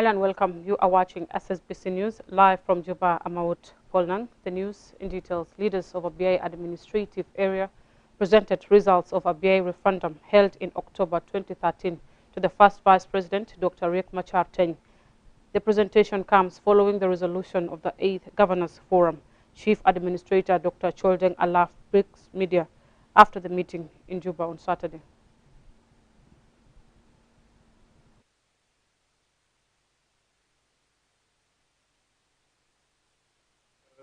Hello and welcome. You are watching Ssbc News live from Juba, Amaut, Polnang. The news in details. Leaders of ABA administrative area presented results of ABA referendum held in October 2013 to the first Vice President, Dr. Riek Machar Teny. The presentation comes following the resolution of the 8th Governors Forum. Chief Administrator Dr. Choldeng Alaf briefs media after the meeting in Juba on Saturday.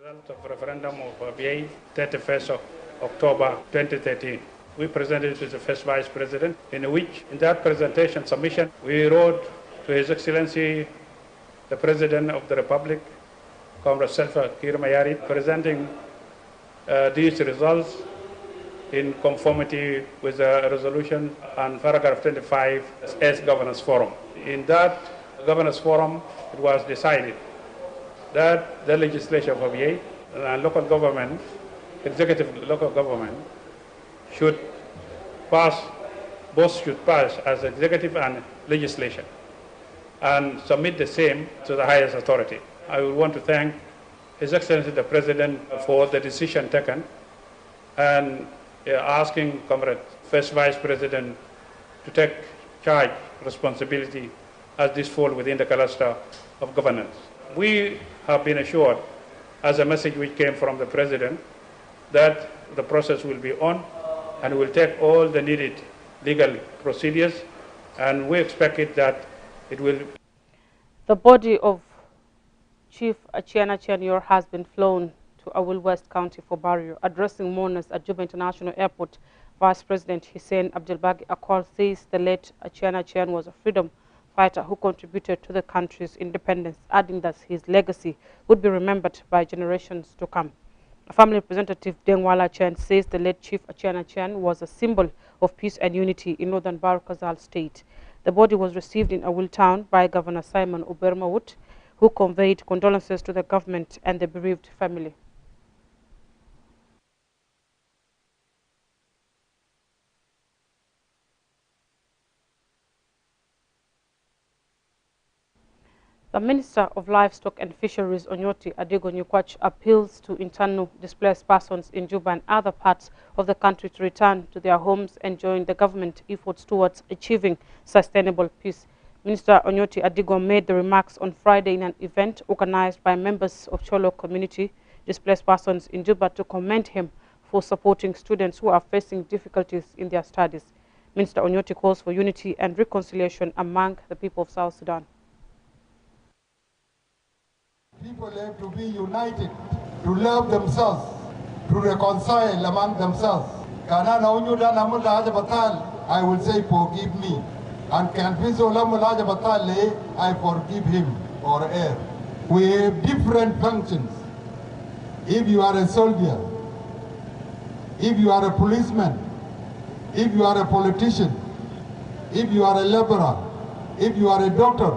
Result of referendum of ABA 31st of October 2013. We presented it to the first Vice President, in which, in that presentation submission, we wrote to His Excellency, the President of the Republic, Comrade Salva Kiir Mayardit, presenting these results in conformity with the resolution and paragraph 25 as Governors Forum. In that Governors Forum, it was decided that the legislature of ABA and local government, executive local government, should pass, both should pass as executive and legislation, and submit the same to the highest authority. I would want to thank His Excellency the President for the decision taken, and asking Comrade First Vice President to take charge, responsibility, as this falls within the cluster of governance. We have been assured, as a message which came from the President, that the process will be on and will take all the needed legal procedures, and we expect it that it will. The body of Chief Atieno Achieng has been flown to Awil West County for burial. Addressing mourners at Juba International Airport, Vice President Hussein Abdelbagi Akol says the late Atieno Achieng was a freedom fighter who contributed to the country's independence, adding that his legacy would be remembered by generations to come. A family representative, Dengwala Achieng, says the late Chief Atieno Achieng was a symbol of peace and unity in northern Barkazal State. The body was received in Awil town by Governor Simon Obermawut, who conveyed condolences to the government and the bereaved family. The Minister of Livestock and Fisheries, Onyoti Adigo-Nyikwach, appeals to internal displaced persons in Juba and other parts of the country to return to their homes and join the government efforts towards achieving sustainable peace. Minister Onyoti Adigo made the remarks on Friday in an event organized by members of Cholo community displaced persons in Juba to commend him for supporting students who are facing difficulties in their studies. Minister Onyoti calls for unity and reconciliation among the people of South Sudan. People have to be united, to love themselves, to reconcile among themselves. I will say, forgive me. And I forgive him or her. We have different functions. If you are a soldier, if you are a policeman, if you are a politician, if you are a laborer, if you are a doctor,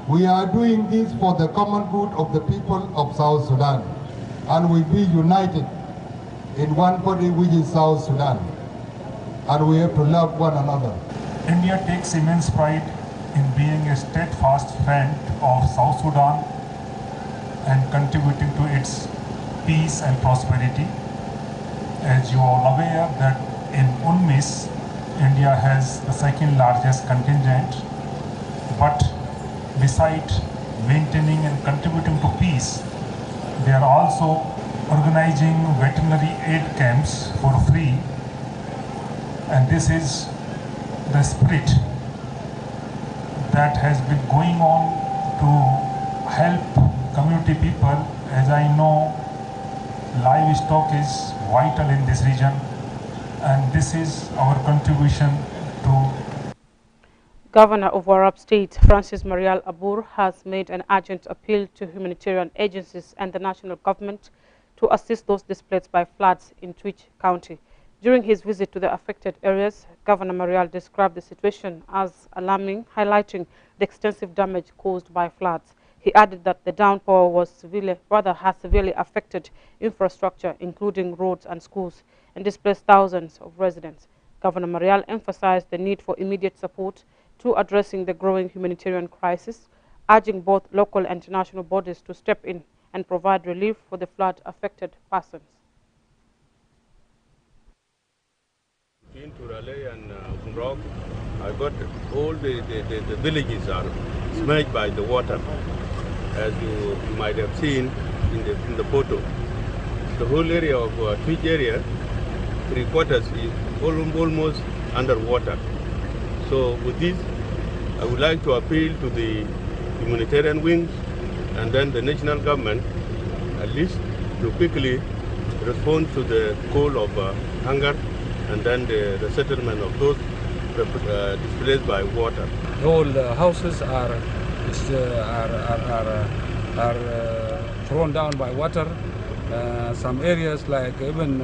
we are doing this for the common good of the people of South Sudan. And we be united in one body, which is South Sudan. And we have to love one another. India takes immense pride in being a steadfast friend of South Sudan and contributing to its peace and prosperity. As you are aware that in UNMISS, India has the second largest contingent, but besides maintaining and contributing to peace, they are also organizing veterinary aid camps for free, and this is the spirit that has been going on to help community people. As I know, livestock is vital in this region, and this is our contribution to. Governor of Warab State, Francis Marial Abour, has made an urgent appeal to humanitarian agencies and the national government to assist those displaced by floods in Twitch County. During his visit to the affected areas, Governor Marial described the situation as alarming, highlighting the extensive damage caused by floods. He added that the downpour has severely affected infrastructure, including roads and schools, and displaced thousands of residents. Governor Marial emphasized the need for immediate support to addressing the growing humanitarian crisis, urging both local and international bodies to step in and provide relief for the flood-affected persons. In Turale and Kumrok, I got all the villages are submerged by the water, as you might have seen in the photo. The whole area of Twitch area, 3/4 is almost underwater. So with this, I would like to appeal to the humanitarian wings and then the national government, at least to quickly respond to the call of hunger and then the settlement of those displaced by water. All the houses are thrown down by water. Some areas like even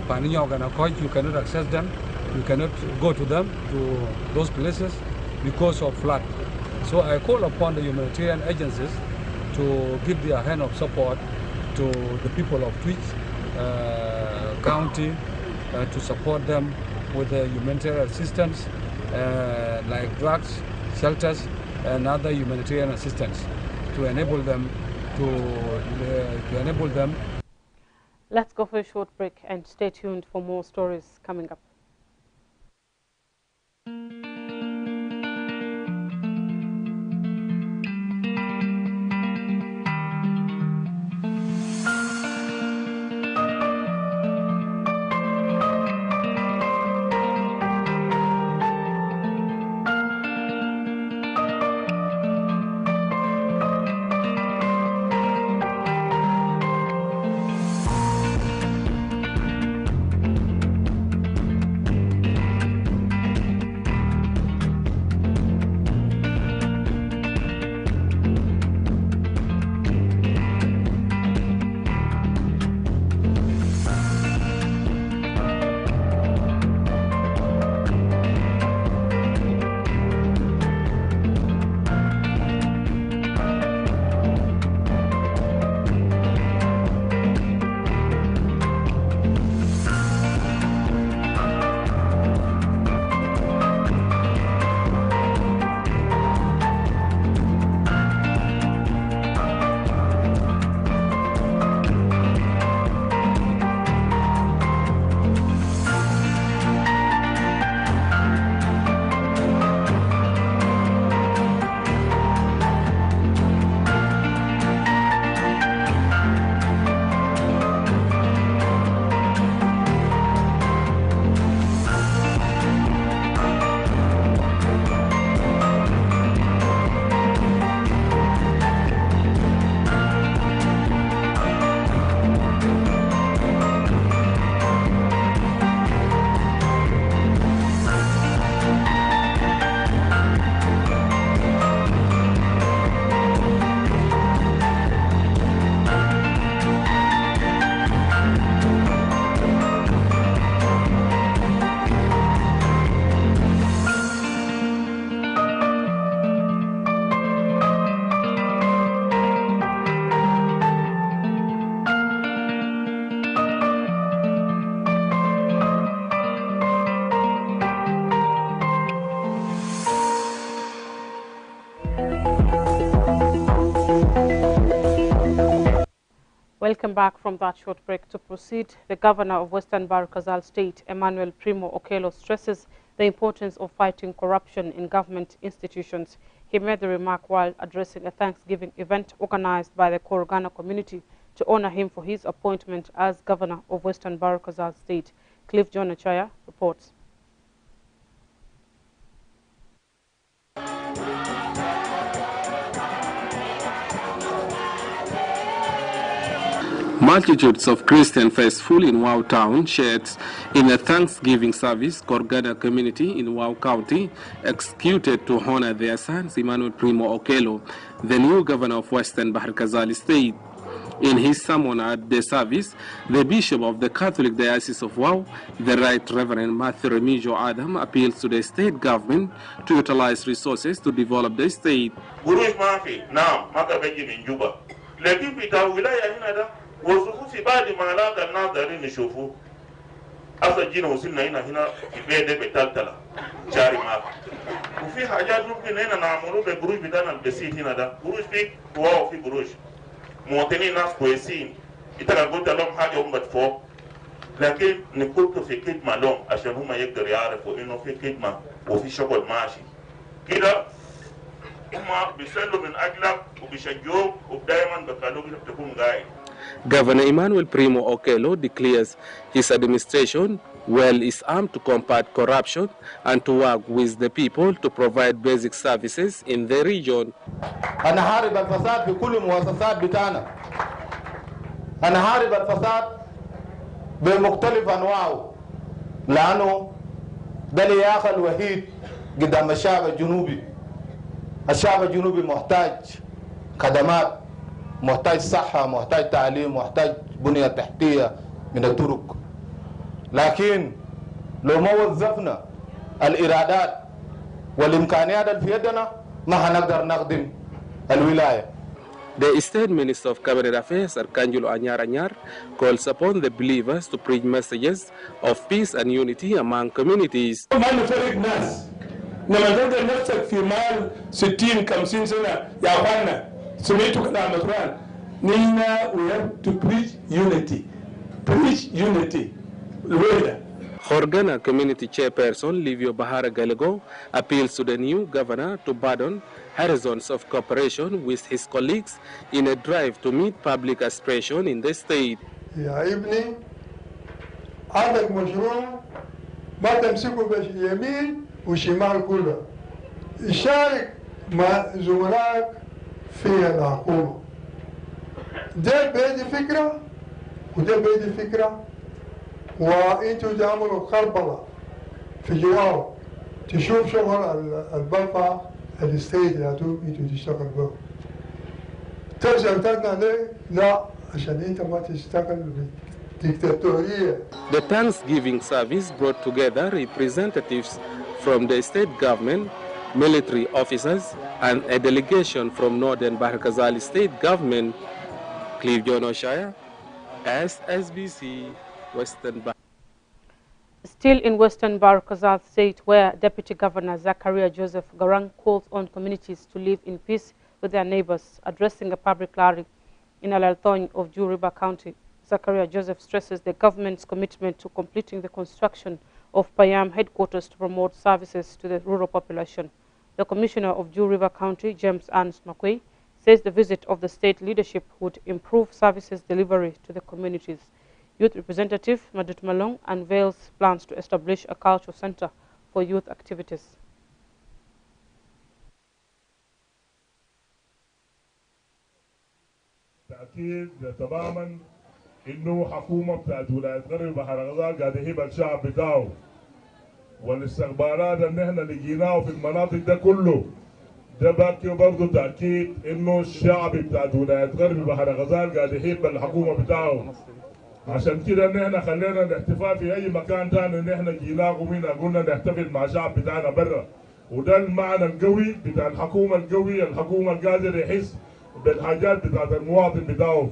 Paninyog and Akoy, you cannot access them. You cannot go to them, to those places, because of flood. So I call upon the humanitarian agencies to give their hand of support to the people of Twitch County, to support them with the humanitarian assistance like drugs, shelters, and other humanitarian assistance to enable them Let's go for a short break and stay tuned for more stories coming up. Welcome back from that short break. To proceed, the governor of Western Bahr el Ghazal State, Emmanuel Primo Okello, stresses the importance of fighting corruption in government institutions. He made the remark while addressing a Thanksgiving event organized by the Korogana community to honor him for his appointment as governor of Western Bahr el Ghazal State. Cliff John Achaya reports. Multitudes of Christian faithful in Wau town shared in a Thanksgiving service Korogana community in Wau County executed to honor their son Emmanuel Primo Okello, the new governor of Western Bahr el Ghazal State. In his sermon at the service, the Bishop of the Catholic Diocese of Wau, the Right Reverend Matthew Remigio Adam, appeals to the state government to utilize resources to develop the state. وصفوسي بعد ما لاقى الناس دارين يشوفوا أصلا جينا وصلنا هنا بيدي بتلتلا جاري معك وفي حاجات ممكن هنا نعملوه بالقروش بتاعنا البسيط هنا ده، قروش فيك واو، في قروش مواطنين ناس كويسين، انت لو قلت لهم حاجه هم بدفوق، لكن نكتوا في خدمه لهم عشان هم يقدروا يعرفوا انه في خدمه وفي شغل ماشي كده. هم بيسلوا من اجلك وبيشجعوك ودائما بيخلوك تكون قاعد. Governor Emmanuel Primo Okello declares his administration well is armed to combat corruption and to work with the people to provide basic services in the region. أنا حارب الفساد في كل المؤسسات بتاعنا. أنا حارب الفساد بمختلف أنواعه، لأنه ده الياقة الوحيد قدام الشعب الجنوبي. الشعب الجنوبي محتاج خدمات، محتاج صحة، محتاج تعليم، محتاج بنية تحتية من الطرق. لكن لو ما وظفنا الإرادات والإمكانيات اللي في يدنا ما هنقدر نخدم الولاية. The State Minister of Cabinet Affairs, Arcangelo Anyar Anyar, calls upon the believers to preach messages of peace and unity among communities. ما نفرق ناس، لما تلقى نفسك في مال 60-50 سنة يا أخوانا، سمعتوا كلام القرآن، نينا we have to preach unity. الوحدة. Horgana Community Chairperson Livio Bahara Galego appeals to the new governor to broaden horizons of cooperation with his colleagues in a drive to meet public aspiration in the state. يا ابني عندك مشروع ما تمسكه باليمين وشمال كله، اشارك مع زملائك في الحكومة. ده بيدي فكرة وده بيدي فكرة، وانتوا تعملوا خربلة في جوار تشوف شغل البلطة الستيت اللي انتوا تشتغل به. ترجع تقنع ليه؟ لا، عشان انت ما تشتغل بديكتاتورية. The Thanksgiving service brought together representatives from the state government, military officers, and a delegation from Northern Bahr Ghazal state government. Clive John Oshaya, Ssbc, Western Bahr. Still in Western Bahr Ghazal state, where Deputy Governor Zakaria Joseph Garang calls on communities to live in peace with their neighbors, addressing a public rally in Alalthony of Ju River County. Zakaria Joseph stresses the government's commitment to completing the construction of Payam headquarters to promote services to the rural population. The Commissioner of Ju River County, James Ernst Makwe, says the visit of the state leadership would improve services delivery to the communities. Youth Representative Madut Malong unveils plans to establish a cultural center for youth activities. تأكيد تماما إنه حكومة بتاعت ولاية غرب بحر غزال قاعد يهيب الشعب بتاعه، والاستخبارات اللي احنا لقيناه في المناطق ده كله ده باقي برضه تأكيد إنه الشعب بتاعت ولاية غرب بحر غزال قاعد يهيب الحكومة بتاعه. عشان كده ان احنا خلينا الاحتفال في اي مكان تاني ان احنا جيناكم هنا قلنا نحتفل مع الشعب بتاعنا برا، وده المعنى القوي بتاع الحكومه القويه، الحكومه القادر يحس بالحاجات بتاعت المواطن بتاعه.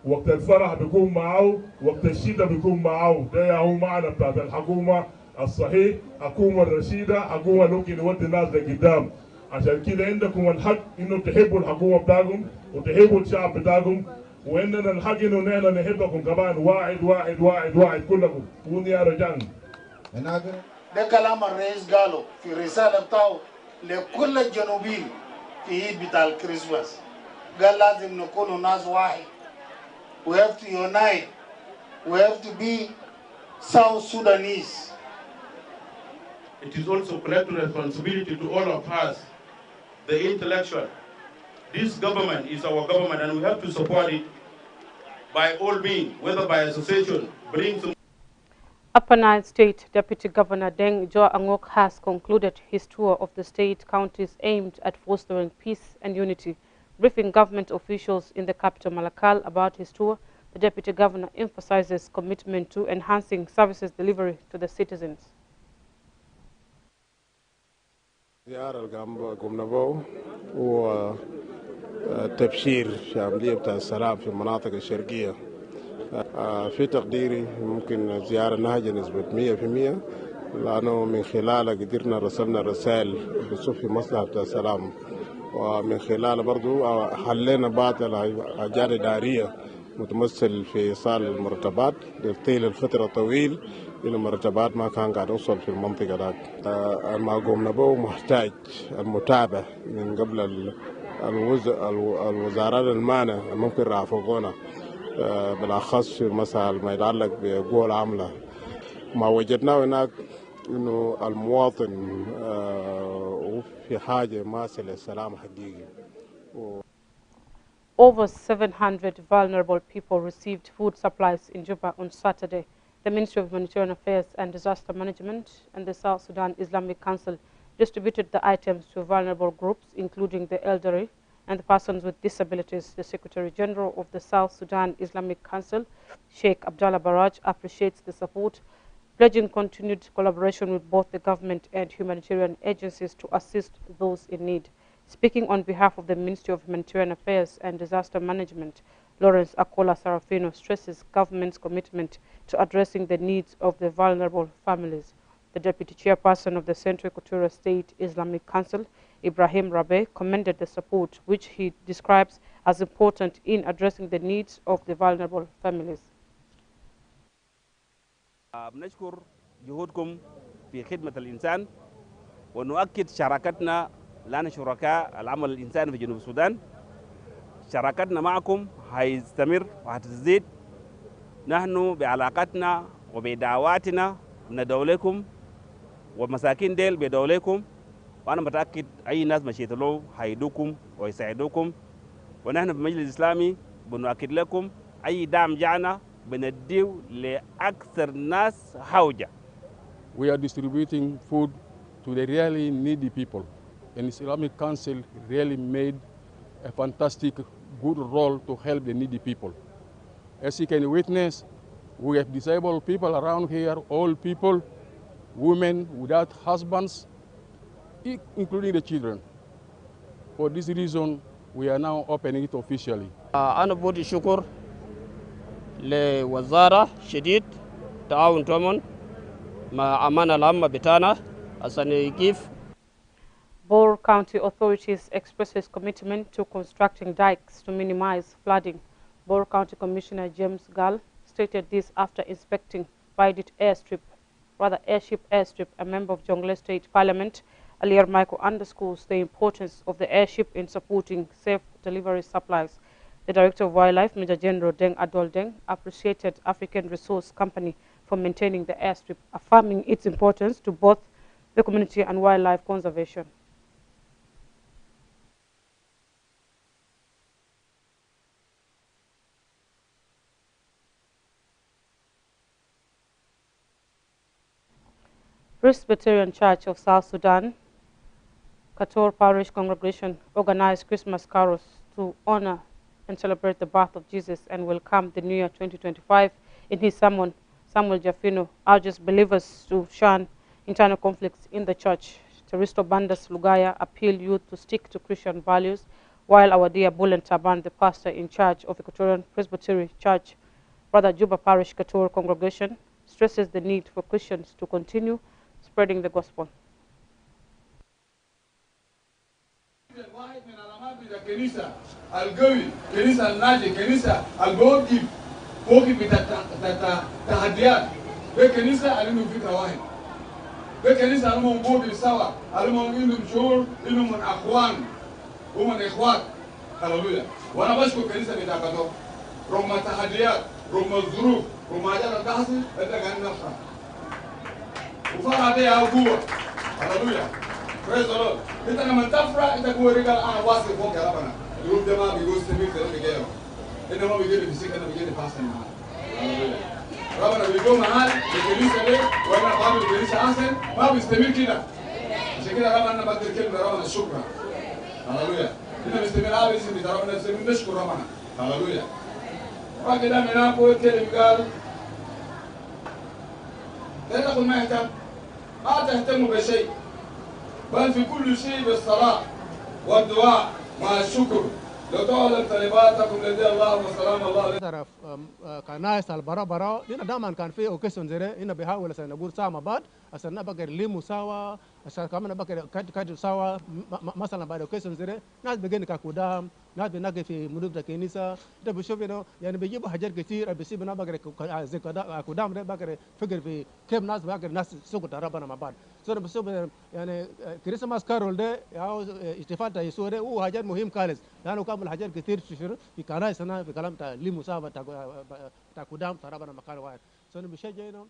وقت الفرح بيكون معه، وقت الشده بيكون معه، ده هو معنى بتاعت الحكومه الصحيح، حكومه رشيده، حكومه ممكن يودي الناس لقدام. عشان كده عندكم الحق انه تحبوا الحكومه بتاعكم وتحبوا الشعب بتاعكم، وإننا الحق إنه نحن نحبكم كمان واحد واحد واحد واحد كلكم. كون يا رجال. ده كلام الرئيس قاله في الرسالة بتاعه لكل الجنوبيين في عيد بتاع الكريسماس. قال لازم نكون ناس واحد. We have to unite. We have to be South Sudanese. It is also collective responsibility to all of us, the intellectual. This government is our government and we have to support it by all means, whether by association, bring some. Upper Nile State Deputy Governor Deng Jo Angok has concluded his tour of the state counties aimed at fostering peace and unity. Briefing government officials in the capital Malakal about his tour, the Deputy Governor emphasizes commitment to enhancing services delivery to the citizens. زيارة قمنا به وتبشير شاملية بتاع السلام في المناطق الشرقية. في تقديري ممكن زيارة نهجة نسبة 100%، لأنه من خلالها قدرنا رسلنا رسائل بصف مصلحة السلام، ومن خلالها برضو حلينا بعض الحاجات الإدارية متمثل في إيصال المرتبات طيل الفترة طويل، إنه المرتبات ما كان قاعد يوصل في المنطقة ذاك. ما قمنا به محتاج المتابعة من قبل الوزارات المانة ممكن رافقونا، بالأخص في مسألة ما يتعلق بقوى العملة. ما وجدناه هناك إنه المواطن في حاجة ماسة للسلام حقيقي. Over 700 vulnerable people received food supplies in Juba on Saturday. The Ministry of Humanitarian Affairs and Disaster Management and the South Sudan Islamic Council distributed the items to vulnerable groups, including the elderly and the persons with disabilities. The Secretary General of the South Sudan Islamic Council, Sheikh Abdallah Baraj, appreciates the support, pledging continued collaboration with both the government and humanitarian agencies to assist those in need. Speaking on behalf of the Ministry of Humanitarian Affairs and Disaster Management, Lawrence Akola Sarafino stresses government's commitment to addressing the needs of the vulnerable families. The Deputy Chairperson of the Central Equatorial State Islamic Council, Ibrahim Rabe, commended the support, which he describes as important in addressing the needs of the vulnerable families. بنشكر جهودكم في خدمة الإنسان ونؤكد شراكتنا لنا شركاء العمل الإنساني في جنوب السودان. شراكتنا معكم هيستمر وهتزيد. نحن بعلاقتنا وبدعواتنا ندعو لكم ومساكين ديل بدعو لكم، وأنا متأكد أي ناس مشيت له هيدوكم ويساعدوكم. ونحن بالمجلس الإسلامي بنؤكد لكم أي دعم جانا بنديه لأكثر ناس حوجة. We are distributing food to the really needy people, and the Islamic Council really made a fantastic, good role to help the needy people. As you can witness, we have disabled people around here, old people, women without husbands, including the children. For this reason, we are now opening it officially. أنا بودي شكر لوزارة شديد تعاون تومن مع أمانة العامة بتاعنا عشان يجيب. Bor County authorities expresses commitment to constructing dikes to minimize flooding. Bor County Commissioner James Gall stated this after inspecting Baidit airship airstrip. A member of Jonglei State Parliament, Alier Michael, underscores the importance of the airship in supporting safe delivery supplies. The Director of Wildlife, Major General Deng Adol Deng, appreciated African Resource Company for maintaining the airstrip, affirming its importance to both the community and wildlife conservation. Presbyterian Church of South Sudan, Kator Parish Congregation organized Christmas carols to honor and celebrate the birth of Jesus and welcome the New Year 2025. In his sermon, Samuel Jafino urges believers to shun internal conflicts in the church. Teristo Bandas Lugaya appealed youth to stick to Christian values, while our dear Bullen Taban, the pastor in charge of Equatorian Presbyterian Church, Brother Juba Parish Kator Congregation, stresses the need for Christians to continue spreading the gospel. الكنيسة القوي، الكنيسة الناجي، الكنيسة الجوكي فوقي بتحديات. الكنيسة اللي فكرة واحد. الكنيسة اللي موجود سوا، اللي موجودين شعور إنهم من أخوان ومن إخوات. هللويا. وأنا بشكر الكنيسة بتاعته. رغم التحديات، رغم الظروف، رغم حاجات التحصل، أنت كان نفسك. وفرح بيها قوة. هللويا. Praise the Lord. Kita nama tafra, kita kuat regal wasi fok ya lapana. Belum jemaah bigus temik dalam begini. Kita mau begini fisik, kita begini pasan mahal. Lapana bigo mahal, begini sele, warna baru begini seasen, mau bis temik kita. Sekitar lapana bater kel lapana syukra. Haleluya. Kita bis temik habis ini lapana semin nashkur lapana. Haleluya. Orang kita menampoi kel bigal. Kita pun mahtam, ما تهتموا بشيء. بل في كل شيء بالصلاة والدعاء مع الشكر لو طالت طلباتكم لدي الله وسلام الله عليكم. كنايس البرا هنا دائما كان في اوكيشن زي هنا بيحاول عشان نقول سوا مع بعض عشان نبقى ليمو سوا عشان كمان نبقى كاد سوا مثلا بعد اوكيشن زي ناس بيجي كقدام ناس بنلاقي في مدن الكنيسه ده بيشوف يعني بيجيبوا حاجات كثير بيسيب نبقى زي قدام ده بقى فكر في كيف ناس سوق ترابنا مع بعض صار بيشوف يعني كريسماس كارول ده او احتفال تاع يسوع ده هو حاجات مهم خالص لانه كان حاجات كثير في كنايس هنا في كلام تاع ليمو سوا تقدام ترابنا مكان واحد صار بيشجعنا.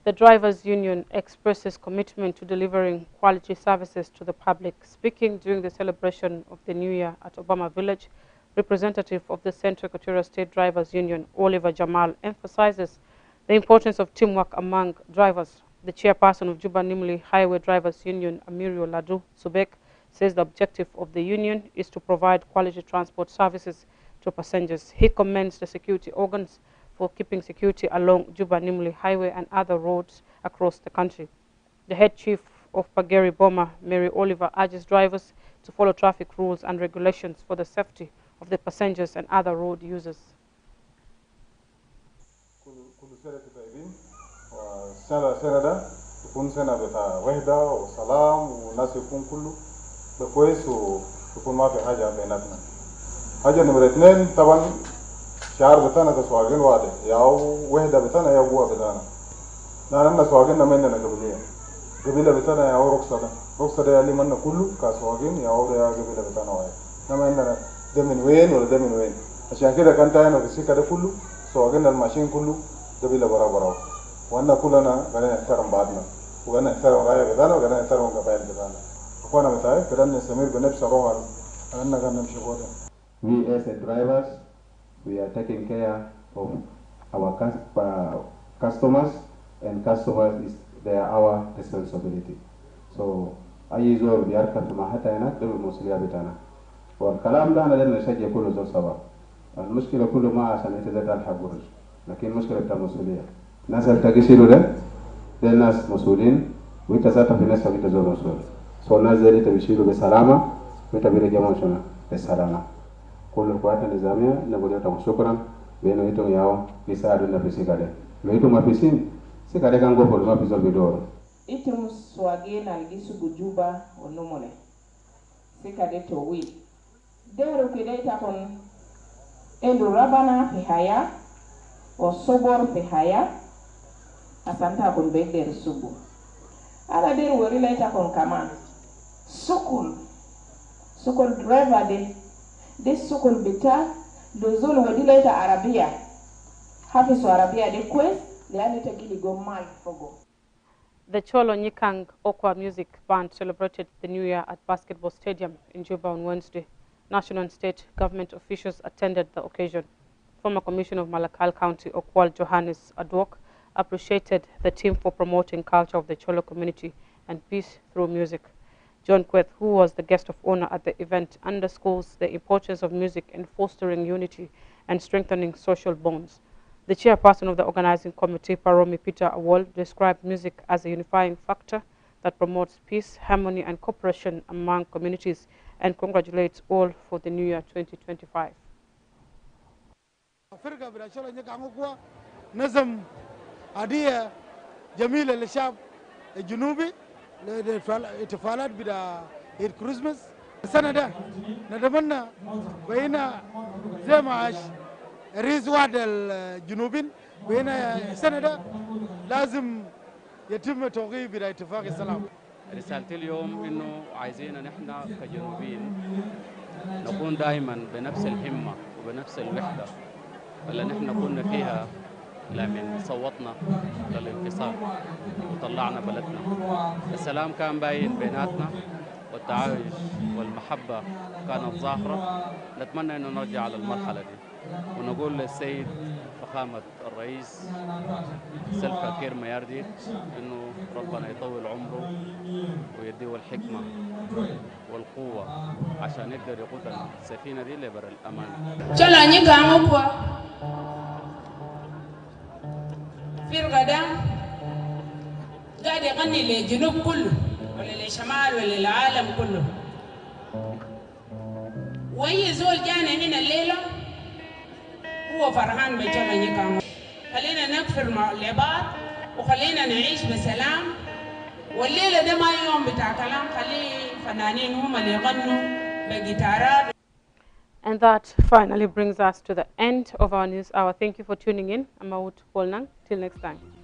The Drivers' Union expresses commitment to delivering quality services to the public. Speaking during the celebration of the New Year at Obama Village, representative of the Central Equatorial State Drivers' Union, Oliver Jamal, emphasizes the importance of teamwork among drivers. The chairperson of Juba Nimli Highway Drivers' Union, Amirio Ladu Subek, says the objective of the union is to provide quality transport services to passengers. He commends the security organs for keeping security along Juba Nimli Highway and other roads across the country. The head chief of Pageri Boma, Mary Oliver, urges drivers to follow traffic rules and regulations for the safety of the passengers and other road users. سنة تكون سنة بتاع وحدة وسلام والناس يكون كله كويس ويكون ما في حاجة بيناتنا. حاجة نمرة 2 طبعا شعار بتاعنا كسواقين واضح يا وحدة بتاعنا يا قوة بتاعنا. لأننا سواقيننا مننا قبيلة بتاعنا يا رخصة ده اللي منا كله كسواقين يا قبيلة بتاعنا واحد. نما عندنا ده من وين ولا ده من وين. عشان كده كان تاينا في السكة ده كله سواقيننا الماشين كله قبيلة برا. وأنا كلنا قاعدين نحترم بعضنا وقاعدين نحترم راية بتاعنا وقاعدين نحترم قبائل بتاعنا. أخوانا بتاعي كده نستمر بنفس الروح أننا قاعدين نمشي بوده. We as a drivers, we are taking care of our customers, and customers they are our responsibility. So أي زول بيركب في محطة هناك ده المسؤولية بتاعنا. والكلام ده أنا لازم نشجع كل زول سوا. المشكلة كله ما عشان يتزاد الحق ورش، لكن المشكلة بتاع المسؤولية. الناس اللي تجيشيلو ده الناس مسؤولين وانت ذاتك في ناس انت زول مسؤول. سو الناس اللي تبيشيلو بسلامة وانت بيرجعوا شنو بسلامة. كل القوات النظامية نقول لهم شكرا بأنه يتم ياو يساعدونا في سكادة. لو يتم ما في سين سكادة كان قبل ما في زول بدور. يتم سواجين الجيسو بجوبا ونمونه سكادة توي. دارو كده يتكون إنه ربنا في حياة وصبر في حياة asanta kun beder subu ala der wori la takon kama sukul driver de sukul bita dozol wadi la ta arabia hafizu arabia de kwes le ta gili go mal fogo. The Cholo Nyikang Okwa Music Band celebrated the New Year at Basketball Stadium in Juba on Wednesday. National and state government officials attended the occasion. Former Commissioner of Malakal County, Okwal Johannes Adwok, appreciated the team for promoting culture of the Cholo community and peace through music. John Kweth, who was the guest of honor at the event, underscores the importance of music in fostering unity and strengthening social bonds. The chairperson of the organizing committee, Paromi Peter Awol, described music as a unifying factor that promotes peace, harmony, and cooperation among communities and congratulates all for the New Year 2025. هدية جميلة للشعب الجنوبي للاحتفالات بدا عيد كريسماس السنة ده نتمنى بينا زي ما رئيس وعد الجنوبين بينا السنة ده لازم يتم توقيع بدا اتفاق السلام. رسالتي اليوم انه عايزين نحن كجنوبيين نكون دائما بنفس الهمة وبنفس الوحدة اللي نحن كنا فيها لمن صوتنا للانفصال وطلعنا بلدنا. السلام كان باين بيناتنا والتعايش والمحبة كانت ظاهرة. نتمنى أنه نرجع على المرحلة دي ونقول للسيد فخامة الرئيس سلفا كير ميارديت أنه ربنا يطول عمره ويديه الحكمة والقوة عشان يقدر يقود السفينة دي لبر الأمان. في الغداء قاعد يغني للجنوب كله ولا للشمال ولا للعالم كله. وأي زول جانا هنا الليلة هو فرحان بجمعي كان. خلينا نغفر مع العباد وخلينا نعيش بسلام. والليلة ده ما يوم بتاع كلام، خلي فنانين هم اللي يغنوا بجيتارات. And that finally brings us to the end of our news hour. Thank you for tuning in. I'm Maud Polnang. Till next time.